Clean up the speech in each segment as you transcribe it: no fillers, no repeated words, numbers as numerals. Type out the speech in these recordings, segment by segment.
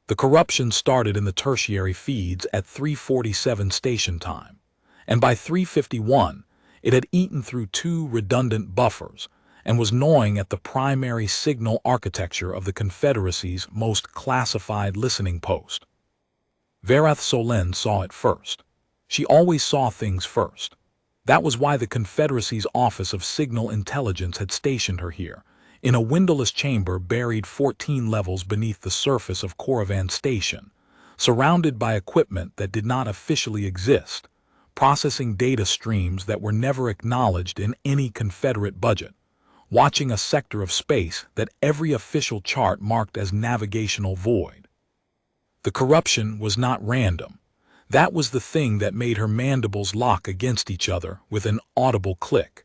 The corruption started in the tertiary feeds at 3:47 station time, and by 3:51, it had eaten through two redundant buffers and was gnawing at the primary signal architecture of the Confederacy's most classified listening post. Verath Solen saw it first. She always saw things first. That was why the Confederacy's Office of Signal Intelligence had stationed her here, in a windowless chamber buried 14 levels beneath the surface of Corovan Station, surrounded by equipment that did not officially exist, processing data streams that were never acknowledged in any Confederate budget, watching a sector of space that every official chart marked as navigational void. The corruption was not random. That was the thing that made her mandibles lock against each other with an audible click.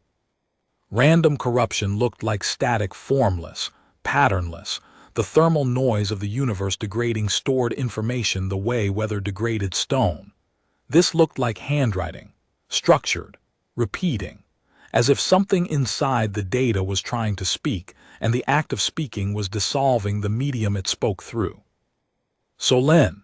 Random corruption looked like static, formless, patternless, the thermal noise of the universe degrading stored information the way weather degraded stone. This looked like handwriting, structured, repeating, as if something inside the data was trying to speak, and the act of speaking was dissolving the medium it spoke through. Solen.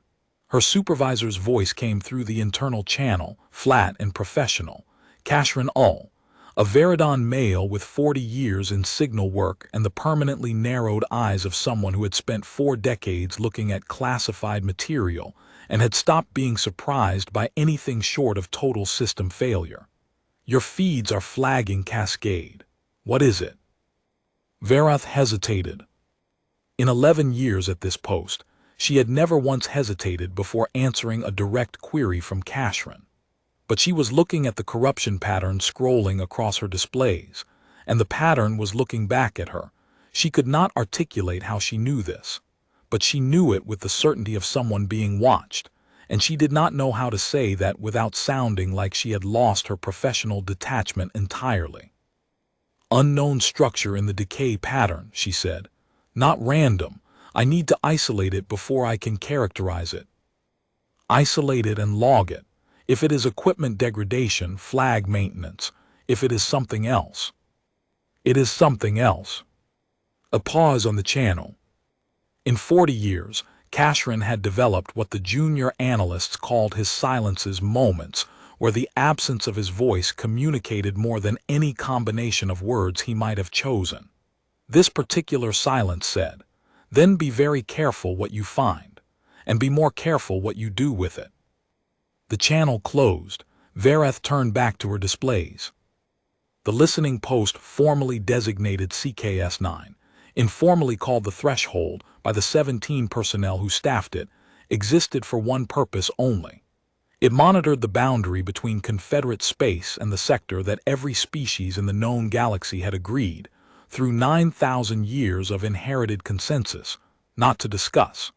Her supervisor's voice came through the internal channel, flat and professional. Kashran Ul, a Veridon male with 40 years in signal work and the permanently narrowed eyes of someone who had spent 4 decades looking at classified material and had stopped being surprised by anything short of total system failure. Your feeds are flagging cascade. What is it? Verath hesitated. In 11 years at this post, she had never once hesitated before answering a direct query from Kashran. But she was looking at the corruption pattern scrolling across her displays, and the pattern was looking back at her. She could not articulate how she knew this, but she knew it with the certainty of someone being watched, and she did not know how to say that without sounding like she had lost her professional detachment entirely. Unknown structure in the decay pattern, she said. Not random. I need to isolate it before I can characterize it. Isolate it and log it. If it is equipment degradation, flag maintenance. If it is something else. It is something else. A pause on the channel. In 40 years, Kashran had developed what the junior analysts called his silences moments, where the absence of his voice communicated more than any combination of words he might have chosen. This particular silence said, "Then be very careful what you find, and be more careful what you do with it." The channel closed. Verath turned back to her displays. The listening post, formally designated CKS-9, informally called the threshold by the 17 personnel who staffed it, existed for one purpose only. It monitored the boundary between Confederate space and the sector that every species in the known galaxy had agreed, through 9,000 years of inherited consensus, not to discuss.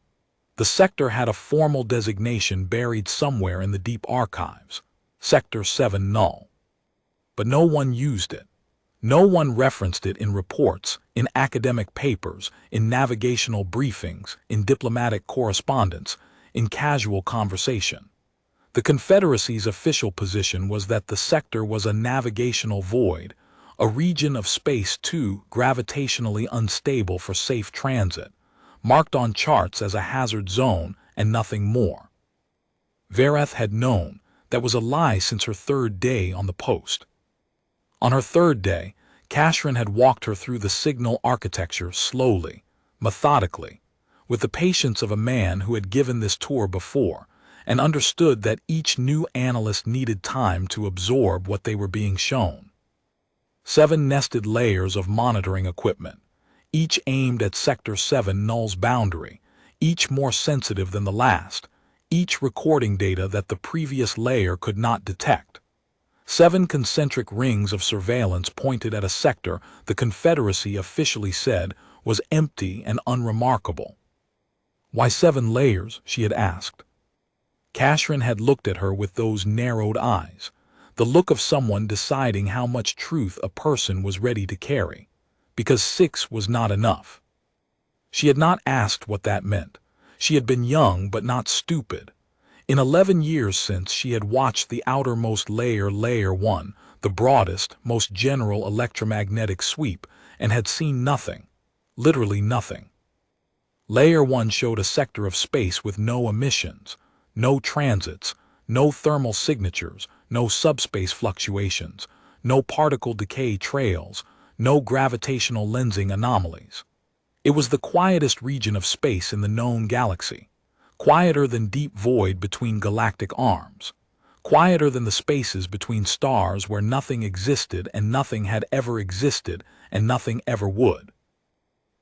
The sector had a formal designation buried somewhere in the deep archives, Sector 7 Null. But no one used it. No one referenced it in reports, in academic papers, in navigational briefings, in diplomatic correspondence, in casual conversation. The Confederacy's official position was that the sector was a navigational void, a region of space too gravitationally unstable for safe transit, marked on charts as a hazard zone and nothing more. Verath had known that was a lie since her 3rd day on the post. On her 3rd day, Kashran had walked her through the signal architecture slowly, methodically, with the patience of a man who had given this tour before and understood that each new analyst needed time to absorb what they were being shown. 7 nested layers of monitoring equipment, each aimed at Sector 7 Null's boundary, each more sensitive than the last, each recording data that the previous layer could not detect. 7 concentric rings of surveillance pointed at a sector the Confederacy officially said was empty and unremarkable. "Why 7 layers?" she had asked. Kashran had looked at her with those narrowed eyes, the look of someone deciding how much truth a person was ready to carry, because 6 was not enough. She had not asked what that meant. She had been young but not stupid. In 11 years since, she had watched the outermost layer, Layer 1, the broadest, most general electromagnetic sweep, and had seen nothing, literally nothing. Layer 1 showed a sector of space with no emissions, no transits, no thermal signatures, no subspace fluctuations, no particle decay trails, no gravitational lensing anomalies. It was the quietest region of space in the known galaxy, quieter than deep void between galactic arms, quieter than the spaces between stars where nothing existed and nothing had ever existed and nothing ever would.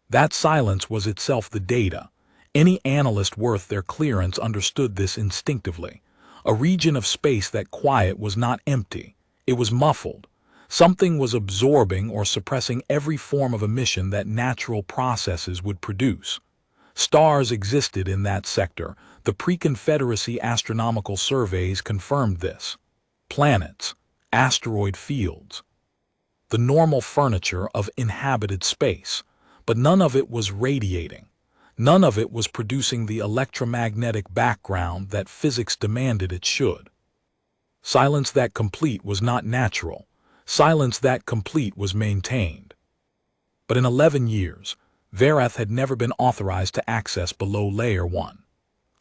That silence was itself the data. Any analyst worth their clearance understood this instinctively. A region of space that quiet was not empty, it was muffled. Something was absorbing or suppressing every form of emission that natural processes would produce. Stars existed in that sector. The pre-Confederacy astronomical surveys confirmed this. Planets, asteroid fields, the normal furniture of inhabited space, but none of it was radiating. None of it was producing the electromagnetic background that physics demanded it should. Silence that complete was not natural. Silence that complete was maintained. But in 11 years, Verath had never been authorized to access below Layer 1.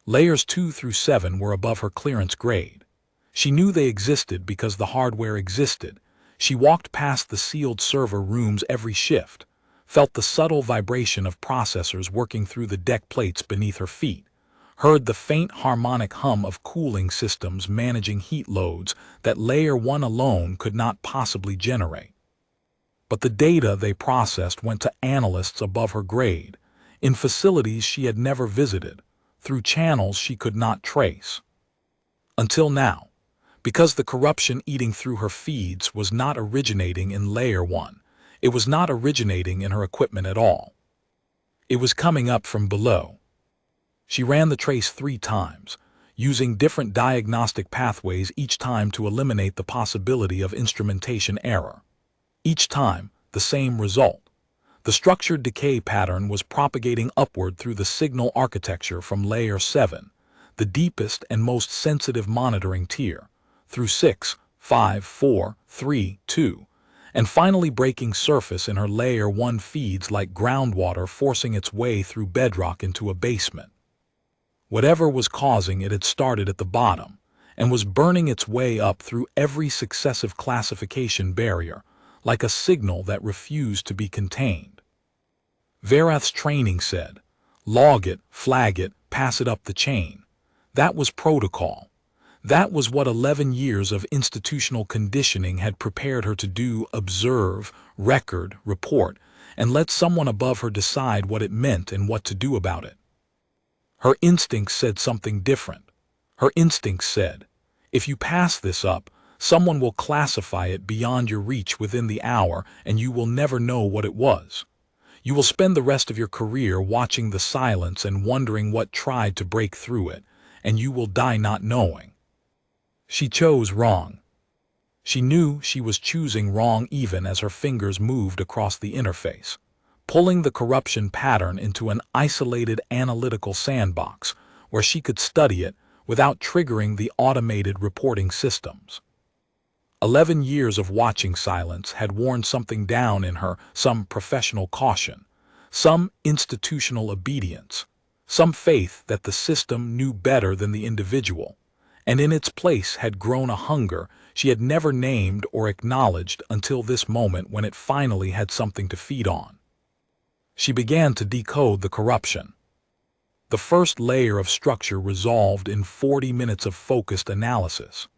Layers 2 through 7 were above her clearance grade. She knew they existed because the hardware existed. She walked past the sealed server rooms every shift, felt the subtle vibration of processors working through the deck plates beneath her feet, heard the faint harmonic hum of cooling systems managing heat loads that Layer 1 alone could not possibly generate. But the data they processed went to analysts above her grade, in facilities she had never visited, through channels she could not trace. Until now, because the corruption eating through her feeds was not originating in Layer 1, it was not originating in her equipment at all. It was coming up from below. She ran the trace 3 times, using different diagnostic pathways each time to eliminate the possibility of instrumentation error. Each time, the same result. The structured decay pattern was propagating upward through the signal architecture from Layer 7, the deepest and most sensitive monitoring tier, through 6, 5, 4, 3, 2, and finally breaking surface in her Layer 1 feeds like groundwater forcing its way through bedrock into a basement. Whatever was causing it had started at the bottom and was burning its way up through every successive classification barrier, like a signal that refused to be contained. Verath's training said, log it, flag it, pass it up the chain. That was protocol. That was what 11 years of institutional conditioning had prepared her to do: observe, record, report, and let someone above her decide what it meant and what to do about it. Her instincts said something different. Her instincts said, if you pass this up, someone will classify it beyond your reach within the hour and you will never know what it was. You will spend the rest of your career watching the silence and wondering what tried to break through it, and you will die not knowing. She chose wrong. She knew she was choosing wrong even as her fingers moved across the interface, pulling the corruption pattern into an isolated analytical sandbox where she could study it without triggering the automated reporting systems. 11 years of watching silence had worn something down in her, some professional caution, some institutional obedience, some faith that the system knew better than the individual, and in its place had grown a hunger she had never named or acknowledged until this moment when it finally had something to feed on. She began to decode the corruption. The first layer of structure resolved in 40 minutes of focused analysis.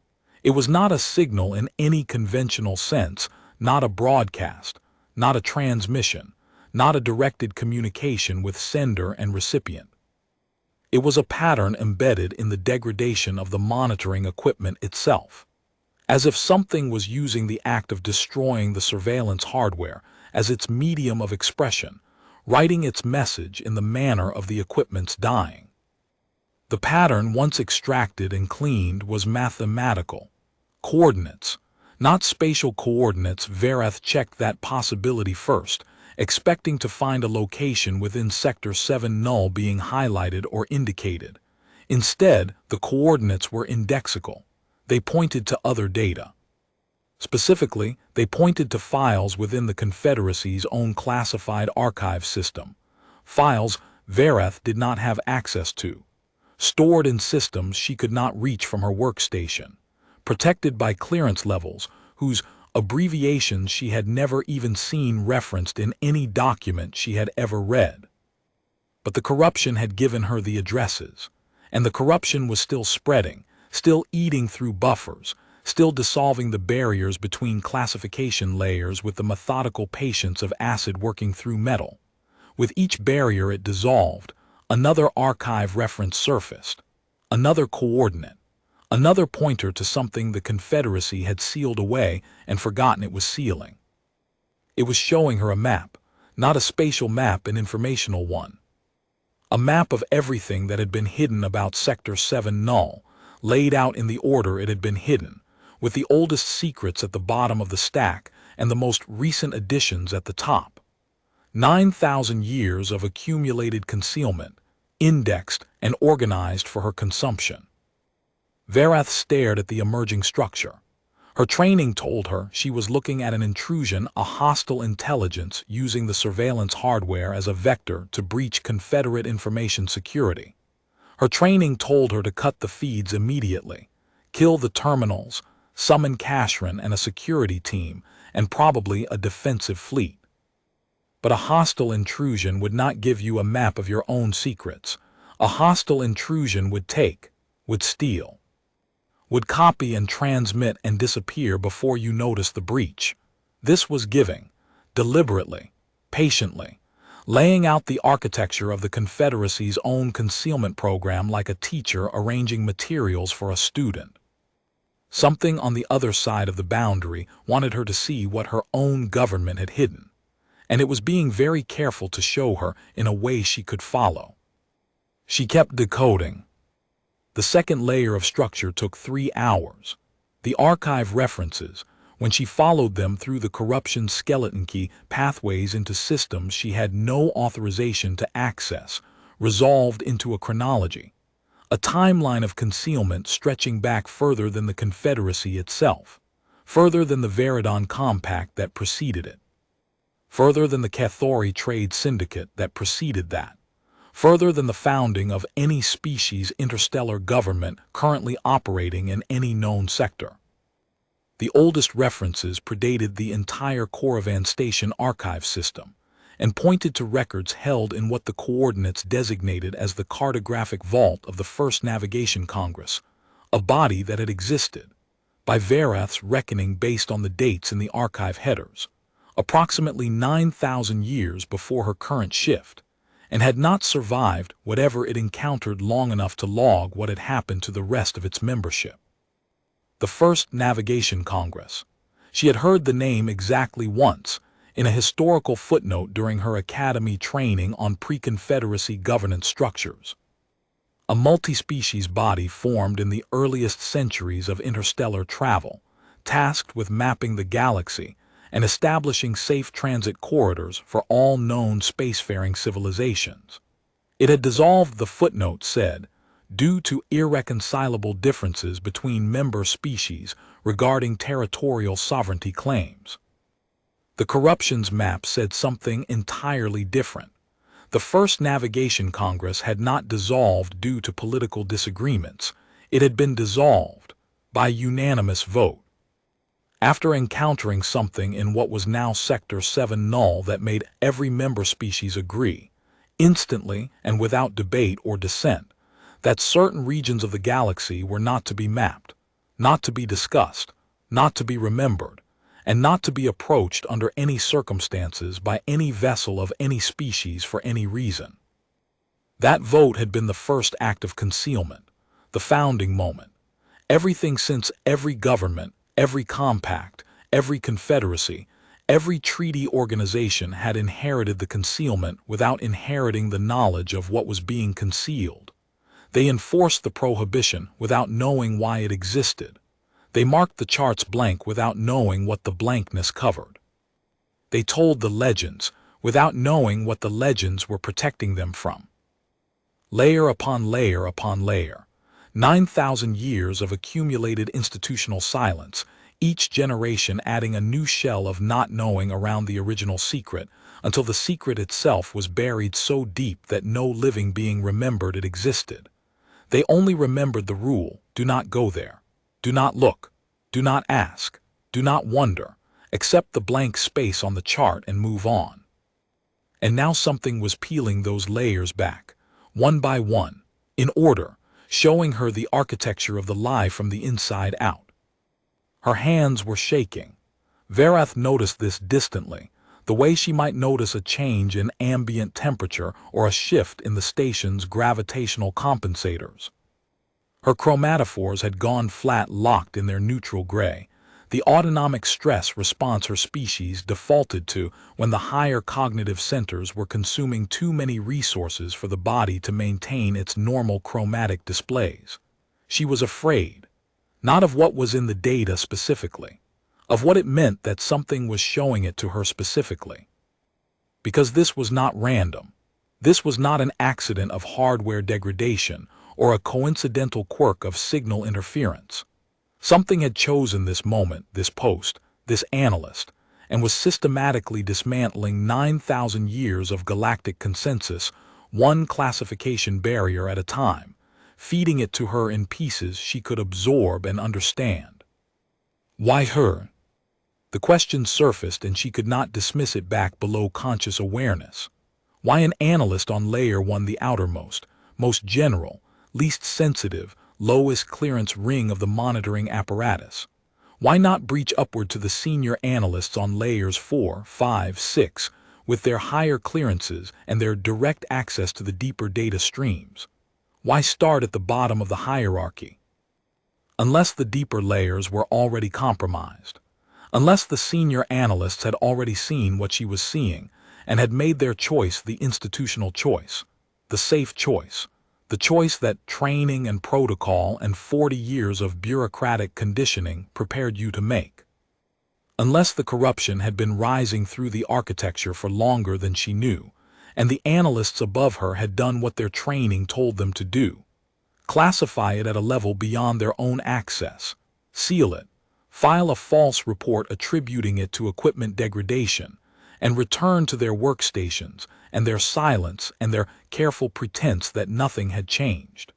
It was not a signal in any conventional sense, not a broadcast, not a transmission, not a directed communication with sender and recipient. It was a pattern embedded in the degradation of the monitoring equipment itself, as if something was using the act of destroying the surveillance hardware as its medium of expression, writing its message in the manner of the equipment's dying. The pattern, once extracted and cleaned, was mathematical. Coordinates, not spatial coordinates. Verath checked that possibility first, expecting to find a location within Sector 7 null being highlighted or indicated. Instead, the coordinates were indexical. They pointed to other data. Specifically, they pointed to files within the Confederacy's own classified archive system, files Vareth did not have access to, stored in systems she could not reach from her workstation, protected by clearance levels whose abbreviations she had never even seen referenced in any document she had ever read. But the corruption had given her the addresses, and the corruption was still spreading, still eating through buffers, still dissolving the barriers between classification layers with the methodical patience of acid working through metal. With each barrier it dissolved, another archive reference surfaced, another coordinate, another pointer to something the Confederacy had sealed away and forgotten it was sealing. It was showing her a map, not a spatial map, an informational one. A map of everything that had been hidden about Sector 7 Null, laid out in the order it had been hidden, with the oldest secrets at the bottom of the stack and the most recent additions at the top. 9,000 years of accumulated concealment, indexed and organized for her consumption. Vareth stared at the emerging structure. Her training told her she was looking at an intrusion, a hostile intelligence using the surveillance hardware as a vector to breach Confederate information security. Her training told her to cut the feeds immediately, kill the terminals, summon Cashran and a security team, and probably a defensive fleet. But a hostile intrusion would not give you a map of your own secrets. A hostile intrusion would steal, would copy and transmit and disappear before you notice the breach. This was giving, deliberately, patiently, laying out the architecture of the Confederacy's own concealment program like a teacher arranging materials for a student. Something on the other side of the boundary wanted her to see what her own government had hidden, and it was being very careful to show her in a way she could follow. She kept decoding. The second layer of structure took 3 hours. The archive references, when she followed them through the corruption skeleton key pathways into systems she had no authorization to access, resolved into a chronology, a timeline of concealment stretching back further than the Confederacy itself, further than the Veridon Compact that preceded it, further than the Cathori Trade Syndicate that preceded that, further than the founding of any species interstellar government currently operating in any known sector. The oldest references predated the entire Coravan Station archive system and pointed to records held in what the coordinates designated as the cartographic vault of the First Navigation Congress, a body that had existed, by Vareth's reckoning based on the dates in the archive headers, approximately 9,000 years before her current shift, and had not survived whatever it encountered long enough to log what had happened to the rest of its membership. The First Navigation Congress. She had heard the name exactly once, in a historical footnote during her academy training on pre-Confederacy governance structures. A multi-species body formed in the earliest centuries of interstellar travel, tasked with mapping the galaxy and establishing safe transit corridors for all known spacefaring civilizations. It had dissolved, the footnote said, due to irreconcilable differences between member species regarding territorial sovereignty claims. The corruptions map said something entirely different. The First Navigation Congress had not dissolved due to political disagreements. It had been dissolved by unanimous vote. After encountering something in what was now Sector 7 Null that made every member species agree, instantly and without debate or dissent, that certain regions of the galaxy were not to be mapped, not to be discussed, not to be remembered, and not to be approached under any circumstances by any vessel of any species for any reason. That vote had been the first act of concealment, the founding moment. Everything since, every government, every compact, every confederacy, every treaty organization had inherited the concealment without inheriting the knowledge of what was being concealed. They enforced the prohibition without knowing why it existed. They marked the charts blank without knowing what the blankness covered. They told the legends without knowing what the legends were protecting them from. Layer upon layer upon layer. 9,000 years of accumulated institutional silence, each generation adding a new shell of not knowing around the original secret, until the secret itself was buried so deep that no living being remembered it existed. They only remembered the rule: do not go there, do not look, do not ask, do not wonder, accept the blank space on the chart and move on. And now something was peeling those layers back, one by one, in order, showing her the architecture of the lie from the inside out. Her hands were shaking. Verath noticed this distantly, the way she might notice a change in ambient temperature or a shift in the station's gravitational compensators. Her chromatophores had gone flat, locked in their neutral gray, the autonomic stress response her species defaulted to when the higher cognitive centers were consuming too many resources for the body to maintain its normal chromatic displays. She was afraid, not of what was in the data specifically, of what it meant that something was showing it to her specifically. Because this was not random. This was not an accident of hardware degradation or a coincidental quirk of signal interference. Something had chosen this moment, this post, this analyst, and was systematically dismantling 9,000 years of galactic consensus, one classification barrier at a time, feeding it to her in pieces she could absorb and understand. Why her? The question surfaced and she could not dismiss it back below conscious awareness. Why an analyst on layer 1, the outermost, most general, least sensitive, lowest clearance ring of the monitoring apparatus? Why not breach upward to the senior analysts on layers 4, 5, 6, with their higher clearances and their direct access to the deeper data streams? Why start at the bottom of the hierarchy? Unless the deeper layers were already compromised. Unless the senior analysts had already seen what she was seeing and had made their choice the institutional choice, the safe choice, the choice that training and protocol and 40 years of bureaucratic conditioning prepared you to make. Unless the corruption had been rising through the architecture for longer than she knew, and the analysts above her had done what their training told them to do: classify it at a level beyond their own access, seal it, file a false report attributing it to equipment degradation, and return to their workstations and their silence and their careful pretense that nothing had changed.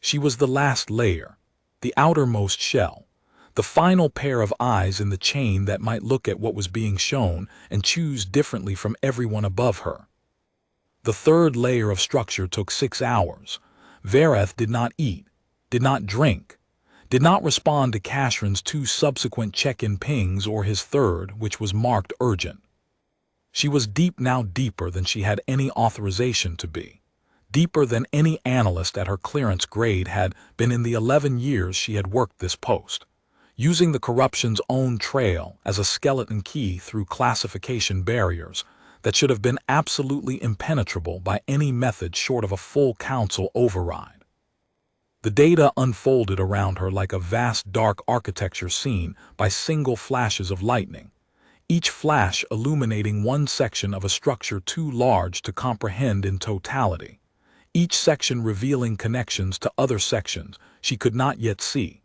She was the last layer, the outermost shell, the final pair of eyes in the chain that might look at what was being shown and choose differently from everyone above her. The third layer of structure took 6 hours. Verath did not eat, did not drink, did not respond to Kashran's 2 subsequent check-in pings or his third, which was marked urgent. She was deep, now deeper than she had any authorization to be, deeper than any analyst at her clearance grade had been in the 11 years she had worked this post, using the corruption's own trail as a skeleton key through classification barriers that should have been absolutely impenetrable by any method short of a full council override. The data unfolded around her like a vast dark architecture seen by single flashes of lightning, each flash illuminating one section of a structure too large to comprehend in totality, each section revealing connections to other sections she could not yet see,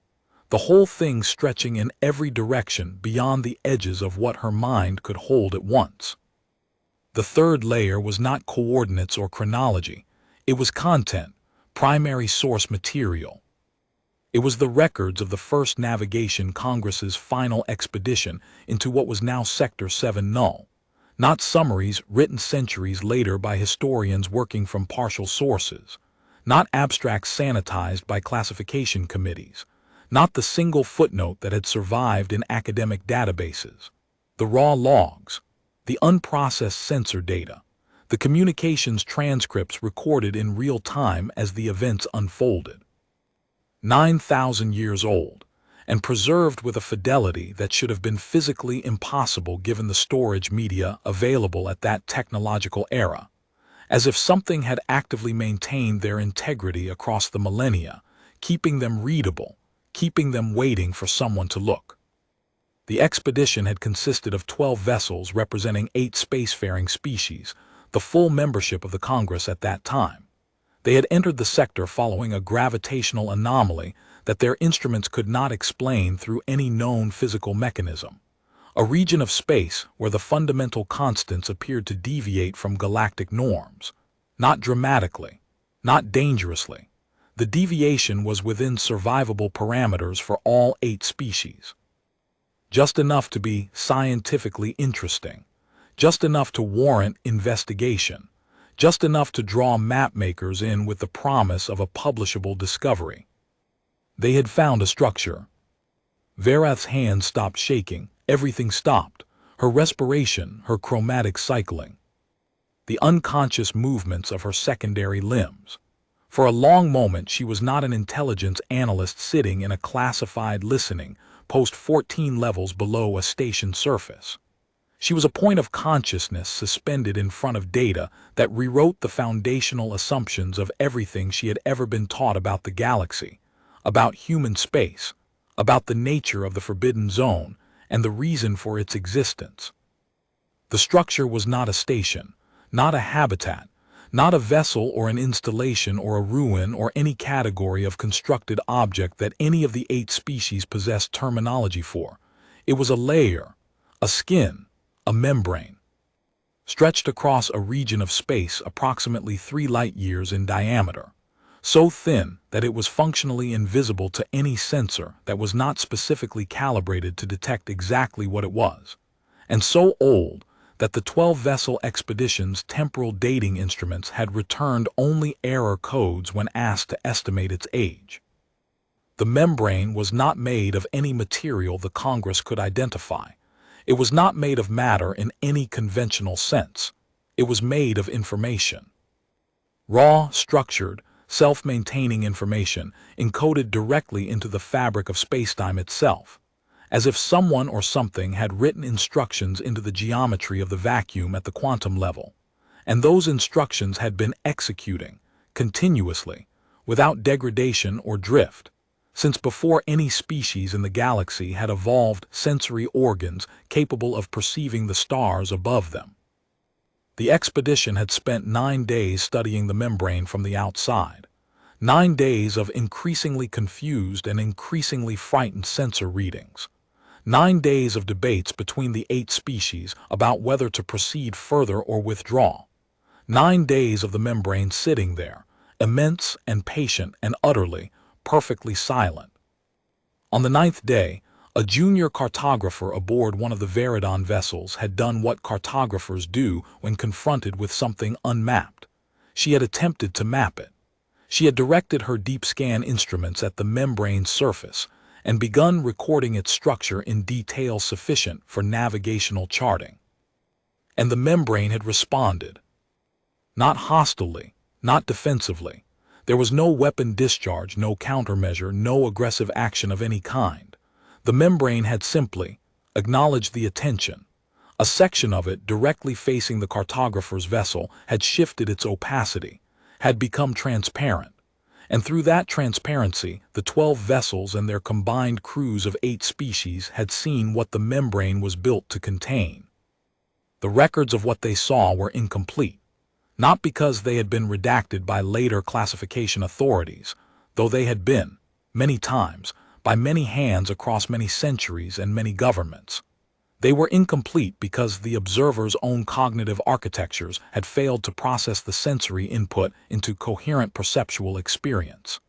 the whole thing stretching in every direction beyond the edges of what her mind could hold at once. The third layer was not coordinates or chronology, it was content, primary source material. It was the records of the First Navigation Congress's final expedition into what was now Sector 7 null, not summaries written centuries later by historians working from partial sources, not abstracts sanitized by classification committees, not the single footnote that had survived in academic databases, the raw logs, the unprocessed sensor data, the communications transcripts recorded in real time as the events unfolded. 9,000 years old, and preserved with a fidelity that should have been physically impossible given the storage media available at that technological era, as if something had actively maintained their integrity across the millennia, keeping them readable, keeping them waiting for someone to look. The expedition had consisted of 12 vessels representing 8 spacefaring species, the full membership of the Congress at that time. They had entered the sector following a gravitational anomaly that their instruments could not explain through any known physical mechanism, a region of space where the fundamental constants appeared to deviate from galactic norms. Not dramatically, not dangerously. The deviation was within survivable parameters for all 8 species. Just enough to be scientifically interesting, just enough to warrant investigation, just enough to draw mapmakers in with the promise of a publishable discovery. They had found a structure. Verath's hands stopped shaking, everything stopped, her respiration, her chromatic cycling, the unconscious movements of her secondary limbs. For a long moment she was not an intelligence analyst sitting in a classified listening post 14 levels below a station surface. She was a point of consciousness suspended in front of data that rewrote the foundational assumptions of everything she had ever been taught about the galaxy, about human space, about the nature of the forbidden zone, and the reason for its existence. The structure was not a station, not a habitat, not a vessel or an installation or a ruin or any category of constructed object that any of the 8 species possessed terminology for. It was a layer, a skin, a membrane, stretched across a region of space approximately 3 light-years in diameter, so thin that it was functionally invisible to any sensor that was not specifically calibrated to detect exactly what it was, and so old that the 12-vessel expedition's temporal dating instruments had returned only error codes when asked to estimate its age. The membrane was not made of any material the Congress could identify. It was not made of matter in any conventional sense. It was made of information. Raw, structured, self-maintaining information encoded directly into the fabric of spacetime itself, as if someone or something had written instructions into the geometry of the vacuum at the quantum level, and those instructions had been executing, continuously, without degradation or drift, since before any species in the galaxy had evolved sensory organs capable of perceiving the stars above them. The expedition had spent 9 days studying the membrane from the outside, 9 days of increasingly confused and increasingly frightened sensor readings, 9 days of debates between the 8 species about whether to proceed further or withdraw, 9 days of the membrane sitting there, immense and patient and utterly, perfectly silent. On the 9th day, a junior cartographer aboard one of the Veridon vessels had done what cartographers do when confronted with something unmapped. She had attempted to map it. She had directed her deep scan instruments at the membrane's surface and begun recording its structure in detail sufficient for navigational charting. And the membrane had responded. Not hostilely, not defensively. There was no weapon discharge, no countermeasure, no aggressive action of any kind. The membrane had simply acknowledged the attention. A section of it directly facing the cartographer's vessel had shifted its opacity, had become transparent, and through that transparency the 12 vessels and their combined crews of 8 species had seen what the membrane was built to contain. The records of what they saw were incomplete, not because they had been redacted by later classification authorities, though they had been, many times, by many hands across many centuries and many governments. They were incomplete because the observer's own cognitive architectures had failed to process the sensory input into coherent perceptual experience.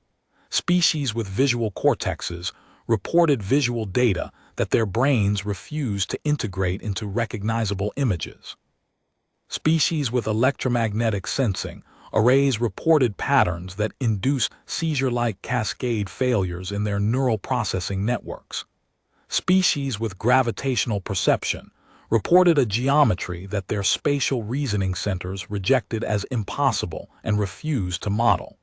Species with visual cortexes reported visual data that their brains refused to integrate into recognizable images. Species with electromagnetic sensing arrays reported patterns that induced seizure-like cascade failures in their neural processing networks. Species with gravitational perception reported a geometry that their spatial reasoning centers rejected as impossible and refused to model.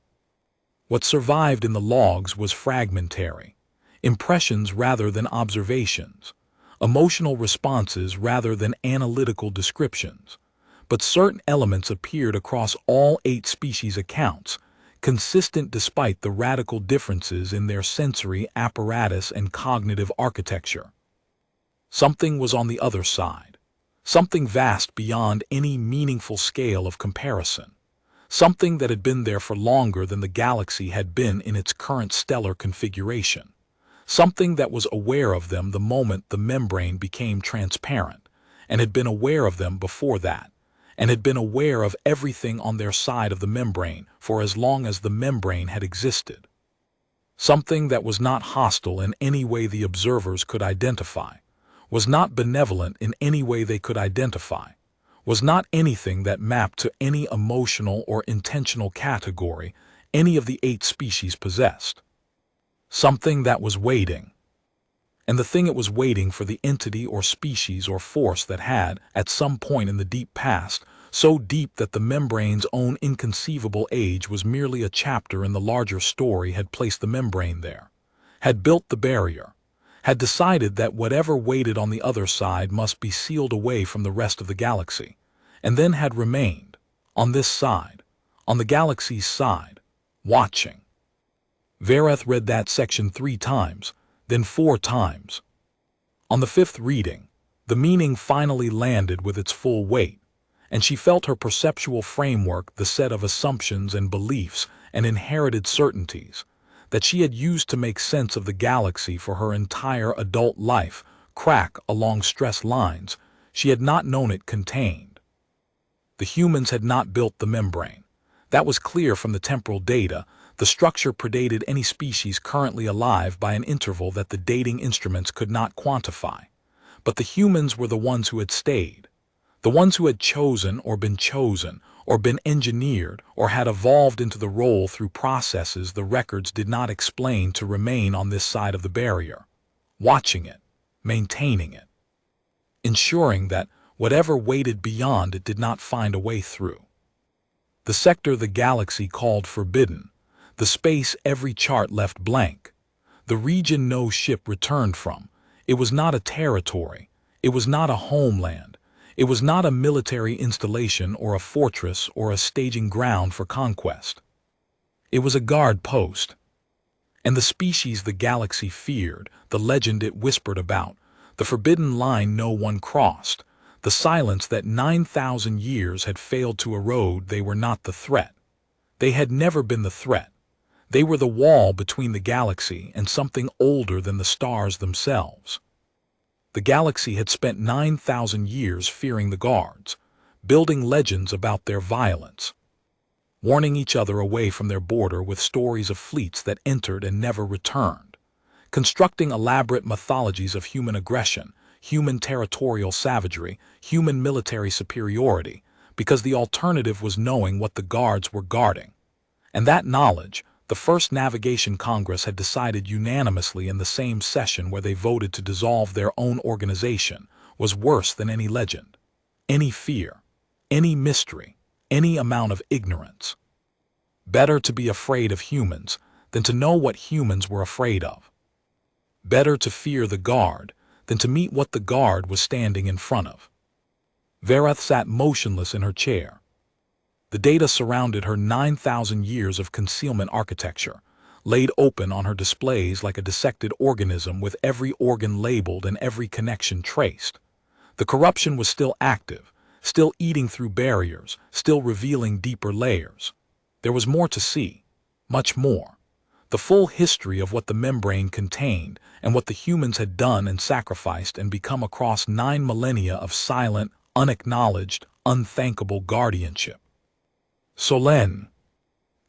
What survived in the logs was fragmentary, impressions rather than observations, emotional responses rather than analytical descriptions. But certain elements appeared across all 8 species accounts, consistent despite the radical differences in their sensory apparatus and cognitive architecture. Something was on the other side, something vast beyond any meaningful scale of comparison, something that had been there for longer than the galaxy had been in its current stellar configuration, something that was aware of them the moment the membrane became transparent, and had been aware of them before that, and had been aware of everything on their side of the membrane for as long as the membrane had existed. Something that was not hostile in any way the observers could identify, was not benevolent in any way they could identify, was not anything that mapped to any emotional or intentional category any of the 8 species possessed. Something that was waiting. And the thing it was waiting for the entity or species or force that had, at some point in the deep past, so deep that the membrane's own inconceivable age was merely a chapter in the larger story, had placed the membrane there, had built the barrier, had decided that whatever waited on the other side must be sealed away from the rest of the galaxy, and then had remained, on this side, on the galaxy's side, watching. Vareth read that section 3 times, then 4 times. On the 5th reading, the meaning finally landed with its full weight, and she felt her perceptual framework, the set of assumptions and beliefs and inherited certainties that she had used to make sense of the galaxy for her entire adult life, crack along stress lines she had not known it contained. The humans had not built the membrane. That was clear from the temporal data. The structure predated any species currently alive by an interval that the dating instruments could not quantify. But the humans were the ones who had stayed, the ones who had chosen or been engineered or had evolved into the role through processes the records did not explain to remain on this side of the barrier, watching it, maintaining it, ensuring that whatever waited beyond it did not find a way through. The sector the galaxy called forbidden, the space every chart left blank, the region no ship returned from. It was not a territory, it was not a homeland, it was not a military installation or a fortress or a staging ground for conquest. It was a guard post. And the species the galaxy feared, the legend it whispered about, the forbidden line no one crossed, the silence that 9,000 years had failed to erode, they were not the threat. They had never been the threat. They were the wall between the galaxy and something older than the stars themselves. The galaxy had spent 9,000 years fearing the guards, building legends about their violence, warning each other away from their border with stories of fleets that entered and never returned, constructing elaborate mythologies of human aggression, human territorial savagery, human military superiority, because the alternative was knowing what the guards were guarding. And that knowledge, the First Navigation Congress had decided unanimously in the same session where they voted to dissolve their own organization, was worse than any legend, any fear, any mystery, any amount of ignorance. Better to be afraid of humans than to know what humans were afraid of. Better to fear the guard than to meet what the guard was standing in front of. Vareth sat motionless in her chair. The data surrounded her 9,000 years of concealment architecture, laid open on her displays like a dissected organism with every organ labeled and every connection traced. The corruption was still active, still eating through barriers, still revealing deeper layers. There was more to see, much more. The full history of what the membrane contained and what the humans had done and sacrificed and become across 9 millennia of silent, unacknowledged, unthankable guardianship. Solène.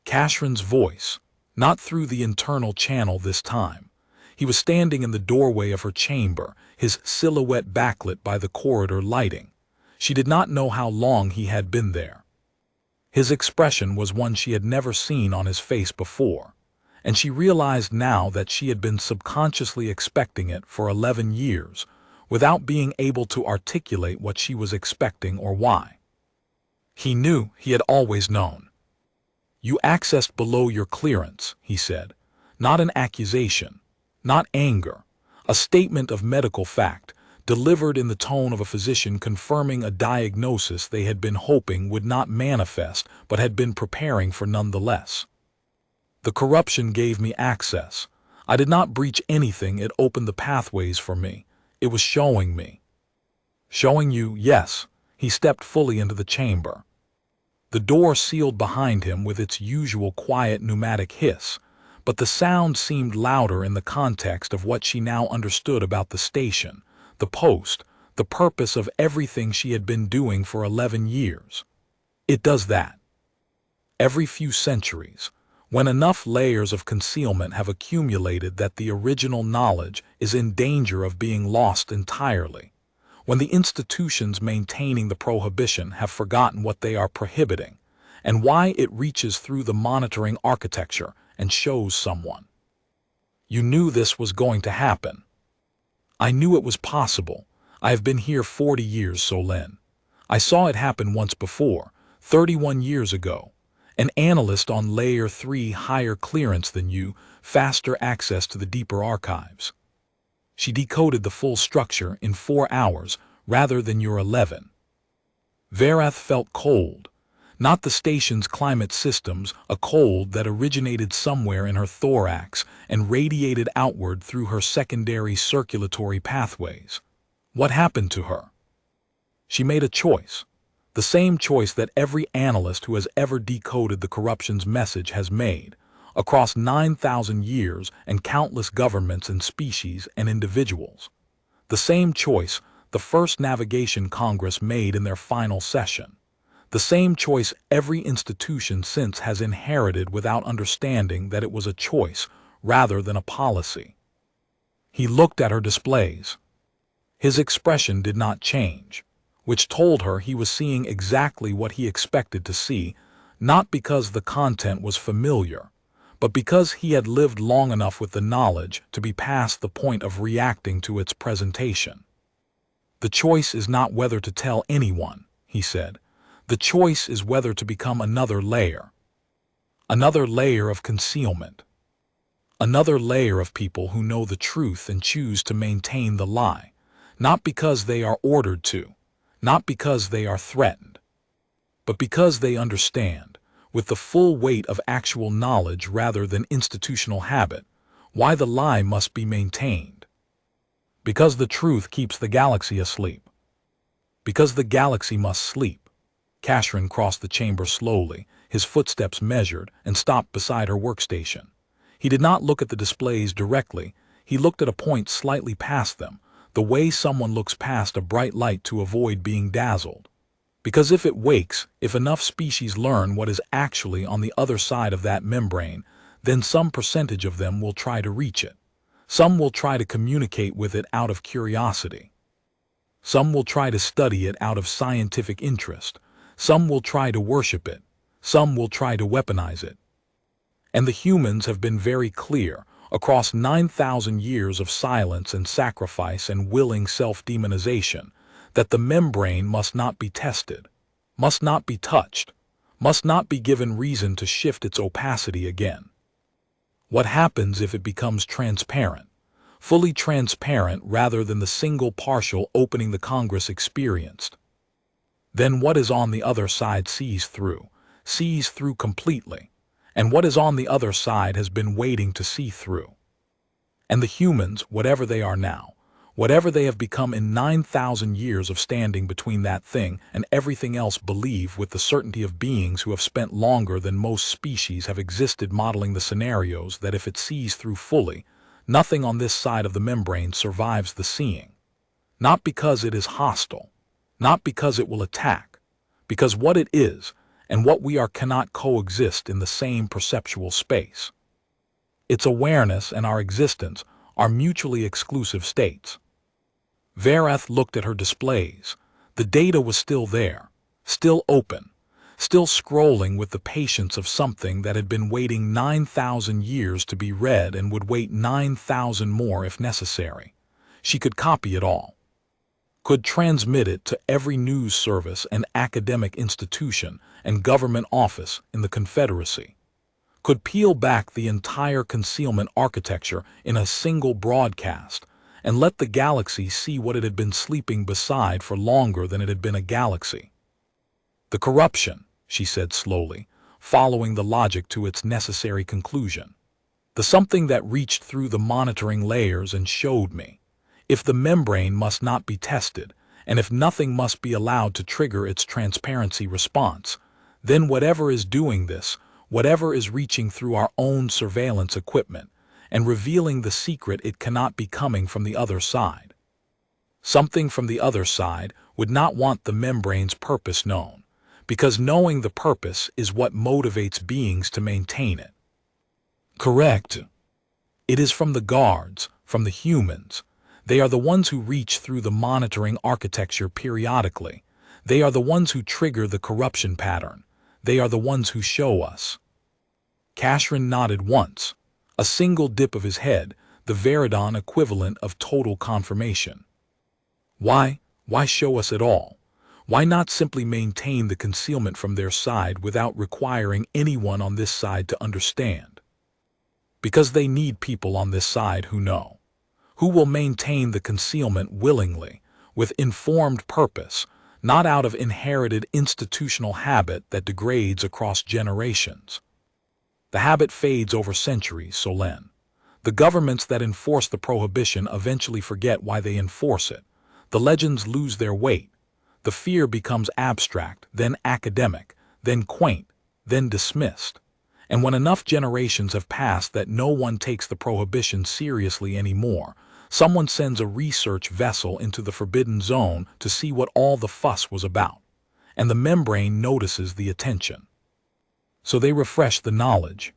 Cashran's voice, not through the internal channel this time. He was standing in the doorway of her chamber, his silhouette backlit by the corridor lighting. She did not know how long he had been there. His expression was one she had never seen on his face before, and she realized now that she had been subconsciously expecting it for 11 years, without being able to articulate what she was expecting or why. He knew, he had always known. You accessed below your clearance, he said. Not an accusation, not anger, a statement of medical fact, delivered in the tone of a physician confirming a diagnosis they had been hoping would not manifest but had been preparing for nonetheless. The corruption gave me access. I did not breach anything, it opened the pathways for me. It was showing me. Showing you, yes. He stepped fully into the chamber. The door sealed behind him with its usual quiet pneumatic hiss, but the sound seemed louder in the context of what she now understood about the station, the post, the purpose of everything she had been doing for 11 years. It does that. Every few centuries, when enough layers of concealment have accumulated that the original knowledge is in danger of being lost entirely, when the institutions maintaining the prohibition have forgotten what they are prohibiting, and why it reaches through the monitoring architecture and shows someone. You knew this was going to happen. I knew it was possible. I have been here 40 years, Solin. I saw it happen once before, 31 years ago. An analyst on Layer 3, higher clearance than you, faster access to the deeper archives. She decoded the full structure in 4 hours rather than your 11. Verath felt cold. Not the station's climate systems, a cold that originated somewhere in her thorax and radiated outward through her secondary circulatory pathways. What happened to her? She made a choice. The same choice that every analyst who has ever decoded the corruption's message has made, across 9,000 years and countless governments and species and individuals. The same choice the First Navigation Congress made in their final session. The same choice every institution since has inherited without understanding that it was a choice rather than a policy. He looked at her displays. His expression did not change, which told her he was seeing exactly what he expected to see, not because the content was familiar, but because he had lived long enough with the knowledge to be past the point of reacting to its presentation. The choice is not whether to tell anyone, he said. The choice is whether to become another layer of concealment, another layer of people who know the truth and choose to maintain the lie, not because they are ordered to, not because they are threatened, but because they understand, with the full weight of actual knowledge rather than institutional habit, why the lie must be maintained. Because the truth keeps the galaxy asleep. Because the galaxy must sleep. Cashrin crossed the chamber slowly, his footsteps measured, and stopped beside her workstation. He did not look at the displays directly, he looked at a point slightly past them, the way someone looks past a bright light to avoid being dazzled. Because if it wakes, if enough species learn what is actually on the other side of that membrane, then some percentage of them will try to reach it. Some will try to communicate with it out of curiosity. Some will try to study it out of scientific interest. Some will try to worship it. Some will try to weaponize it. And the humans have been very clear, across 9,000 years of silence and sacrifice and willing self-demonization, that the membrane must not be tested, must not be touched, must not be given reason to shift its opacity again. What happens if it becomes transparent, fully transparent rather than the single partial opening the Congress experienced? Then what is on the other side sees through completely, and what is on the other side has been waiting to see through. And the humans, whatever they are now, whatever they have become in 9,000 years of standing between that thing and everything else, believe with the certainty of beings who have spent longer than most species have existed modeling the scenarios that if it sees through fully, nothing on this side of the membrane survives the seeing. Not because it is hostile, not because it will attack, because what it is and what we are cannot coexist in the same perceptual space. Its awareness and our existence are mutually exclusive states. Verath looked at her displays. The data was still there, still open, still scrolling with the patience of something that had been waiting 9,000 years to be read and would wait 9,000 more if necessary. She could copy it all, could transmit it to every news service and academic institution and government office in the Confederacy, could peel back the entire concealment architecture in a single broadcast and let the galaxy see what it had been sleeping beside for longer than it had been a galaxy. The corruption, she said slowly, following the logic to its necessary conclusion. The something that reached through the monitoring layers and showed me. If the membrane must not be tested, and if nothing must be allowed to trigger its transparency response, then whatever is doing this, whatever is reaching through our own surveillance equipment and revealing the secret it cannot be coming from the other side. Something from the other side would not want the membrane's purpose known, because knowing the purpose is what motivates beings to maintain it. Correct. It is from the guards, from the humans. They are the ones who reach through the monitoring architecture periodically. They are the ones who trigger the corruption pattern. They are the ones who show us. Cashran nodded once, a single dip of his head, the Veridon equivalent of total confirmation. Why show us at all? Why not simply maintain the concealment from their side without requiring anyone on this side to understand? Because they need people on this side who know, who will maintain the concealment willingly, with informed purpose, not out of inherited institutional habit that degrades across generations. The habit fades over centuries, Solen. The governments that enforce the prohibition eventually forget why they enforce it. The legends lose their weight. The fear becomes abstract, then academic, then quaint, then dismissed. And when enough generations have passed that no one takes the prohibition seriously anymore, someone sends a research vessel into the forbidden zone to see what all the fuss was about. And the membrane notices the attention. So they refresh the knowledge.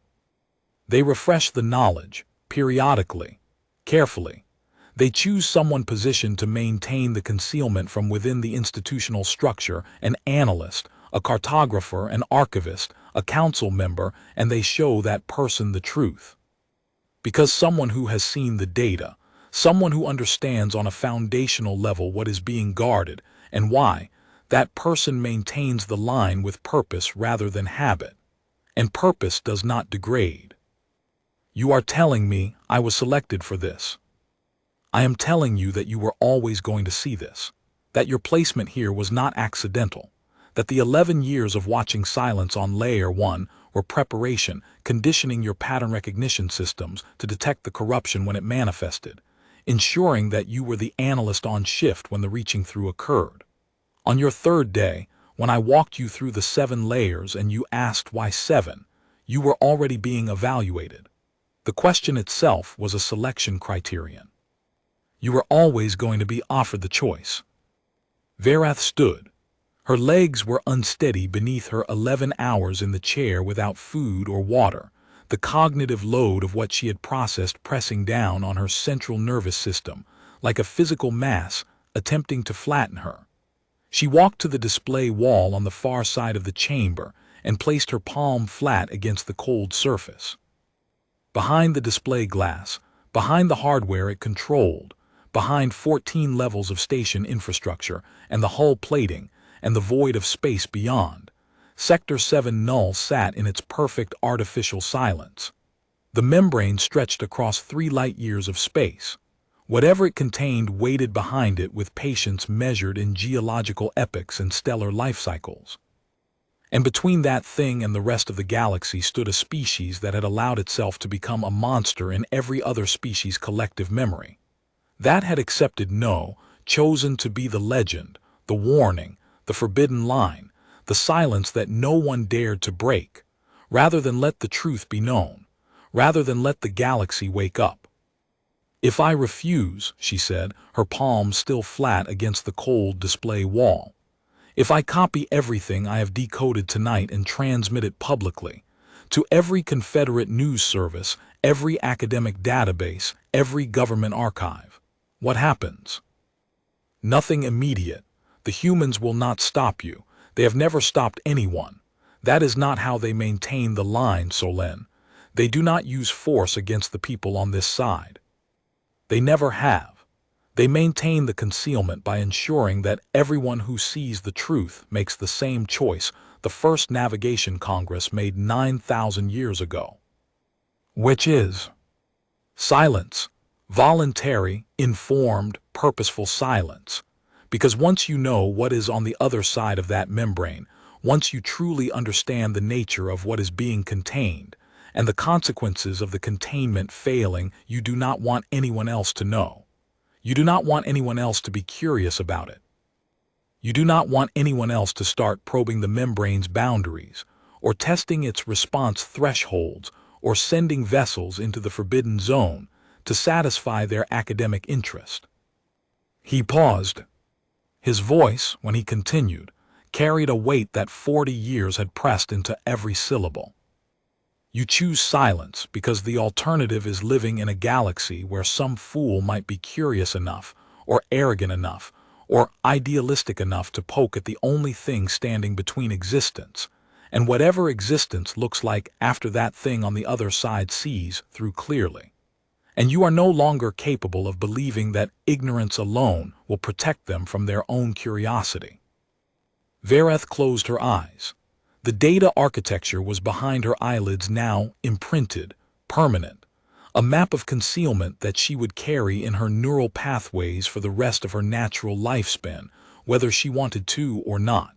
They refresh the knowledge, periodically, carefully. They choose someone positioned to maintain the concealment from within the institutional structure, an analyst, a cartographer, an archivist, a council member, and they show that person the truth. Because someone who has seen the data, someone who understands on a foundational level what is being guarded and why, that person maintains the line with purpose rather than habit. And purpose does not degrade. You are telling me I was selected for this. I am telling you that you were always going to see this, that your placement here was not accidental, that the 11 years of watching silence on Layer 1 were preparation, conditioning your pattern recognition systems to detect the corruption when it manifested, ensuring that you were the analyst on shift when the reaching through occurred. On your third day, when I walked you through the 7 layers and you asked why 7, you were already being evaluated. The question itself was a selection criterion. You were always going to be offered the choice. Verath stood. Her legs were unsteady beneath her 11 hours in the chair without food or water, the cognitive load of what she had processed pressing down on her central nervous system, like a physical mass attempting to flatten her. She walked to the display wall on the far side of the chamber and placed her palm flat against the cold surface. Behind the display glass, behind the hardware it controlled, behind 14 levels of station infrastructure and the hull plating and the void of space beyond, Sector 7 Null sat in its perfect artificial silence. The membrane stretched across 3 light-years of space. Whatever it contained waited behind it with patience measured in geological epochs and stellar life cycles. And between that thing and the rest of the galaxy stood a species that had allowed itself to become a monster in every other species' collective memory. That had accepted no, chosen to be the legend, the warning, the forbidden line, the silence that no one dared to break, rather than let the truth be known, rather than let the galaxy wake up. If I refuse, she said, her palm still flat against the cold display wall, if I copy everything I have decoded tonight and transmit it publicly, to every Confederate news service, every academic database, every government archive, what happens? Nothing immediate. The humans will not stop you. They have never stopped anyone. That is not how they maintain the line, Solen. They do not use force against the people on this side. They never have. They maintain the concealment by ensuring that everyone who sees the truth makes the same choice the first Navigation Congress made 9,000 years ago. Which is silence. Voluntary, informed, purposeful silence. Because once you know what is on the other side of that membrane, once you truly understand the nature of what is being contained, and the consequences of the containment failing, you do not want anyone else to know. You do not want anyone else to be curious about it. You do not want anyone else to start probing the membrane's boundaries, or testing its response thresholds, or sending vessels into the forbidden zone to satisfy their academic interest. He paused. His voice, when he continued, carried a weight that 40 years had pressed into every syllable. You choose silence because the alternative is living in a galaxy where some fool might be curious enough, or arrogant enough, or idealistic enough to poke at the only thing standing between existence and whatever existence looks like after that thing on the other side sees through clearly. And you are no longer capable of believing that ignorance alone will protect them from their own curiosity. Vereth closed her eyes. The data architecture was behind her eyelids now, imprinted, permanent, a map of concealment that she would carry in her neural pathways for the rest of her natural lifespan, whether she wanted to or not.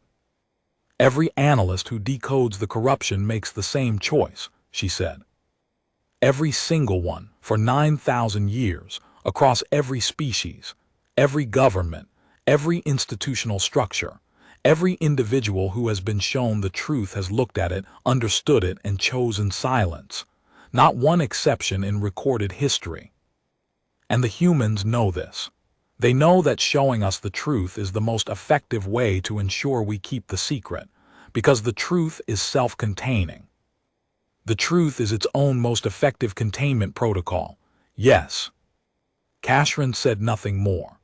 Every analyst who decodes the corruption makes the same choice, she said. Every single one, for 9,000 years, across every species, every government, every institutional structure, every individual who has been shown the truth has looked at it, understood it, and chosen silence. Not one exception in recorded history. And the humans know this. They know that showing us the truth is the most effective way to ensure we keep the secret, because the truth is self-containing. The truth is its own most effective containment protocol. Yes. Kashran said nothing more.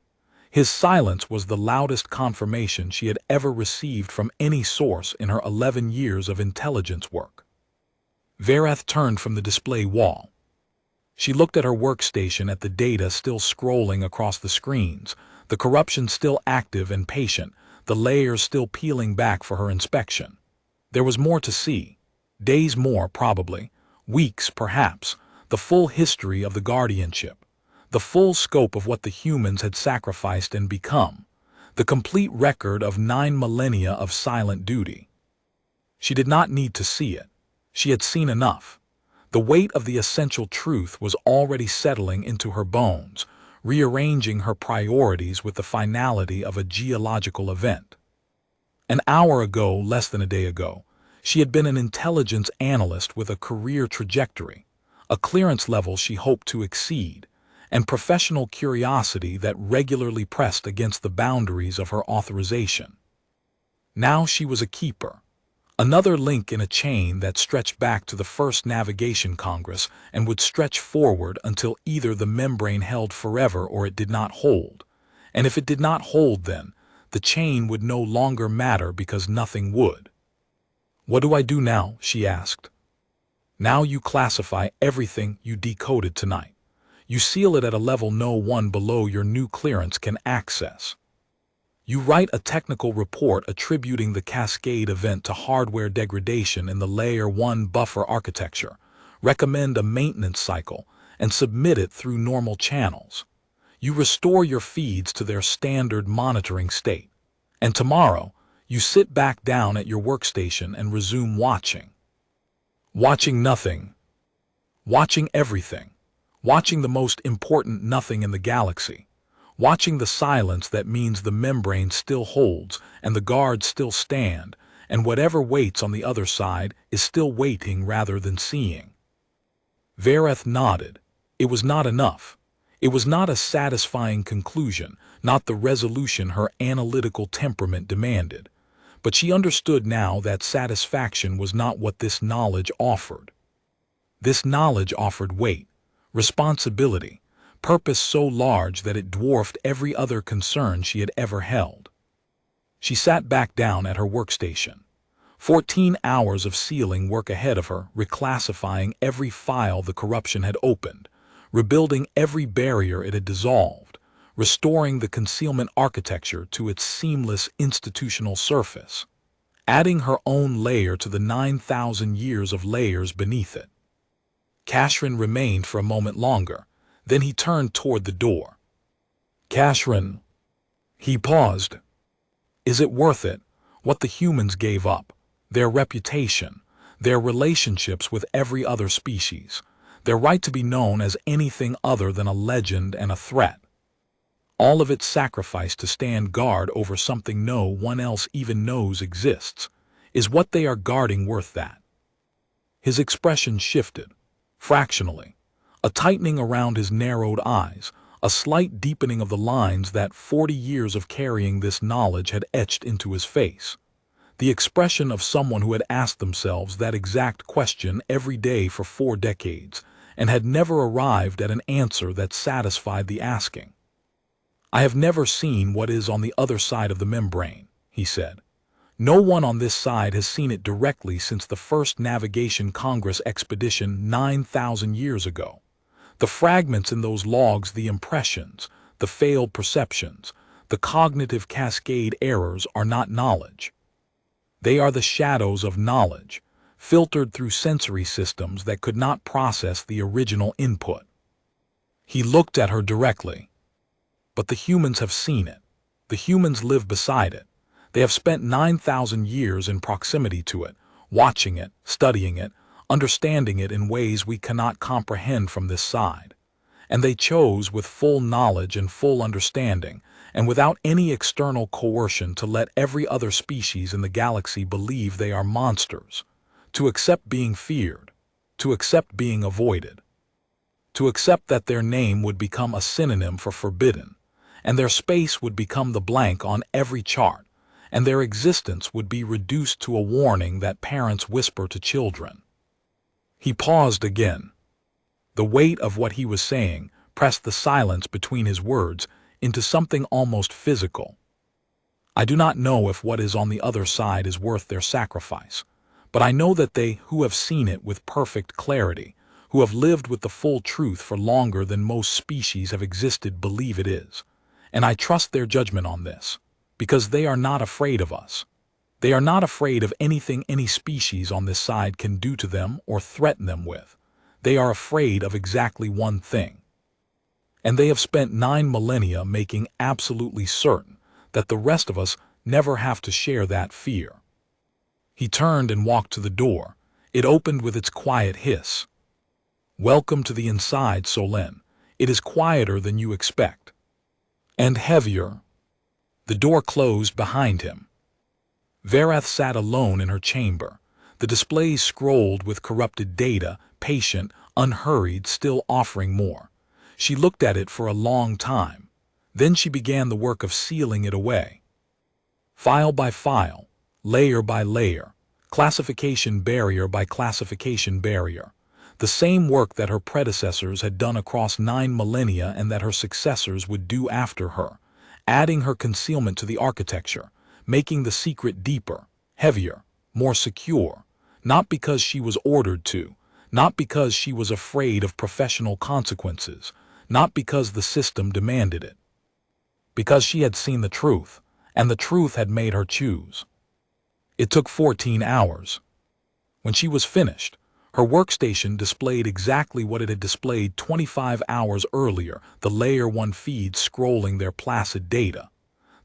His silence was the loudest confirmation she had ever received from any source in her 11 years of intelligence work. Vereth turned from the display wall. She looked at her workstation, at the data still scrolling across the screens, the corruption still active and patient, the layers still peeling back for her inspection. There was more to see. Days more, probably. Weeks, perhaps. The full history of the guardianship. The full scope of what the humans had sacrificed and become. The complete record of 9 millennia of silent duty. She did not need to see it. She had seen enough. The weight of the essential truth was already settling into her bones, rearranging her priorities with the finality of a geological event. An hour ago, less than a day ago, she had been an intelligence analyst with a career trajectory, a clearance level she hoped to exceed, and professional curiosity that regularly pressed against the boundaries of her authorization. Now she was a keeper, another link in a chain that stretched back to the first Navigation Congress and would stretch forward until either the membrane held forever or it did not hold. And if it did not hold, then the chain would no longer matter because nothing would. "What do I do now?" she asked. "Now you classify everything you decoded tonight. You seal it at a level no one below your new clearance can access. You write a technical report attributing the cascade event to hardware degradation in the Layer 1 buffer architecture, recommend a maintenance cycle, and submit it through normal channels. You restore your feeds to their standard monitoring state. And tomorrow, you sit back down at your workstation and resume watching. Watching nothing. Watching everything. Watching the most important nothing in the galaxy. Watching the silence that means the membrane still holds and the guards still stand, and whatever waits on the other side is still waiting rather than seeing." Vereth nodded. It was not enough. It was not a satisfying conclusion, not the resolution her analytical temperament demanded. But she understood now that satisfaction was not what this knowledge offered. This knowledge offered weight, responsibility, purpose so large that it dwarfed every other concern she had ever held. She sat back down at her workstation. 14 hours of sealing work ahead of her, reclassifying every file the corruption had opened, rebuilding every barrier it had dissolved, restoring the concealment architecture to its seamless institutional surface, adding her own layer to the 9,000 years of layers beneath it. Kashran remained for a moment longer. Then he turned toward the door. "Kashran." He paused. "Is it worth it, what the humans gave up? Their reputation, their relationships with every other species, their right to be known as anything other than a legend and a threat? All of it sacrificed to stand guard over something no one else even knows exists. Is what they are guarding worth that? His expression shifted, fractionally, a tightening around his narrowed eyes, a slight deepening of the lines that 40 years of carrying this knowledge had etched into his face. The expression of someone who had asked themselves that exact question every day for 4 decades and had never arrived at an answer that satisfied the asking. "I have never seen what is on the other side of the membrane," he said. "No one on this side has seen it directly since the first Navigation Congress expedition 9,000 years ago. The fragments in those logs, the impressions, the failed perceptions, the cognitive cascade errors are not knowledge. They are the shadows of knowledge, filtered through sensory systems that could not process the original input." He looked at her directly. "But the humans have seen it. The humans live beside it. They have spent 9,000 years in proximity to it, watching it, studying it, understanding it in ways we cannot comprehend from this side. And they chose with full knowledge and full understanding, and without any external coercion, to let every other species in the galaxy believe they are monsters, to accept being feared, to accept being avoided, to accept that their name would become a synonym for forbidden, and their space would become the blank on every chart, and their existence would be reduced to a warning that parents whisper to children." He paused again. The weight of what he was saying pressed the silence between his words into something almost physical. "I do not know if what is on the other side is worth their sacrifice, but I know that they who have seen it with perfect clarity, who have lived with the full truth for longer than most species have existed, believe it is. And I trust their judgment on this, because they are not afraid of us. They are not afraid of anything any species on this side can do to them or threaten them with. They are afraid of exactly one thing. And they have spent 9 millennia making absolutely certain that the rest of us never have to share that fear." He turned and walked to the door. It opened with its quiet hiss. "Welcome to the inside, Solène. It is quieter than you expect." And heavier. The door closed behind him. Verath sat alone in her chamber. The displays scrolled with corrupted data, patient, unhurried, still offering more. She looked at it for a long time. Then she began the work of sealing it away. File by file, layer by layer, classification barrier by classification barrier. The same work that her predecessors had done across 9 millennia and that her successors would do after her, adding her concealment to the architecture, making the secret deeper, heavier, more secure, not because she was ordered to, not because she was afraid of professional consequences, not because the system demanded it. Because she had seen the truth, and the truth had made her choose. It took 14 hours. When she was finished, her workstation displayed exactly what it had displayed 25 hours earlier, the Layer 1 feeds scrolling their placid data.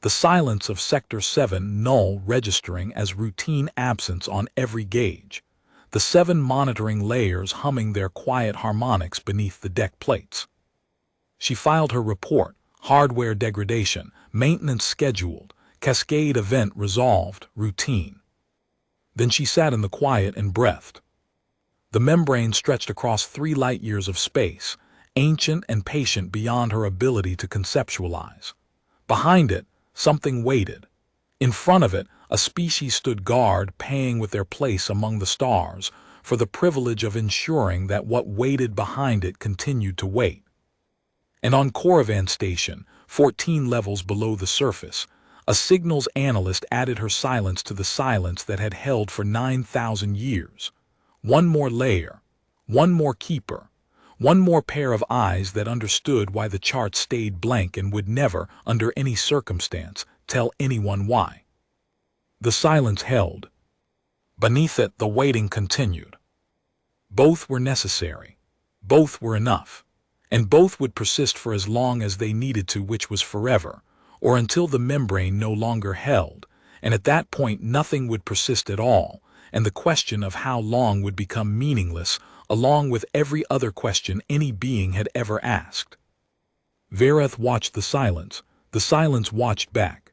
The silence of Sector 7 null registering as routine absence on every gauge. The 7 monitoring layers humming their quiet harmonics beneath the deck plates. She filed her report, hardware degradation, maintenance scheduled, cascade event resolved, routine. Then she sat in the quiet and breathed. The membrane stretched across 3 light-years of space, ancient and patient beyond her ability to conceptualize. Behind it, something waited. In front of it, a species stood guard, paying with their place among the stars for the privilege of ensuring that what waited behind it continued to wait. And on Coravan Station, 14 levels below the surface, a signals analyst added her silence to the silence that had held for 9,000 years. One more layer, one more keeper, one more pair of eyes that understood why the chart stayed blank and would never, under any circumstance, tell anyone why. The silence held. Beneath it, the waiting continued. Both were necessary. Both were enough. And both would persist for as long as they needed to, which was forever, or until the membrane no longer held, and at that point nothing would persist at all, and the question of how long would become meaningless, along with every other question any being had ever asked. Verath watched the silence watched back.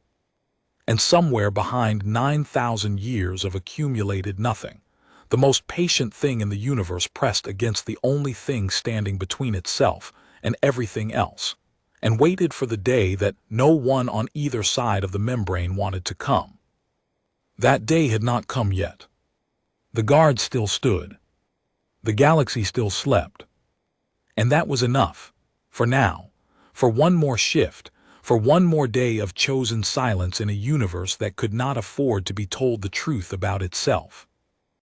And somewhere behind 9,000 years of accumulated nothing, the most patient thing in the universe pressed against the only thing standing between itself and everything else, and waited for the day that no one on either side of the membrane wanted to come. That day had not come yet. The guards still stood. The galaxy still slept. And that was enough, for now, for one more shift, for one more day of chosen silence in a universe that could not afford to be told the truth about itself.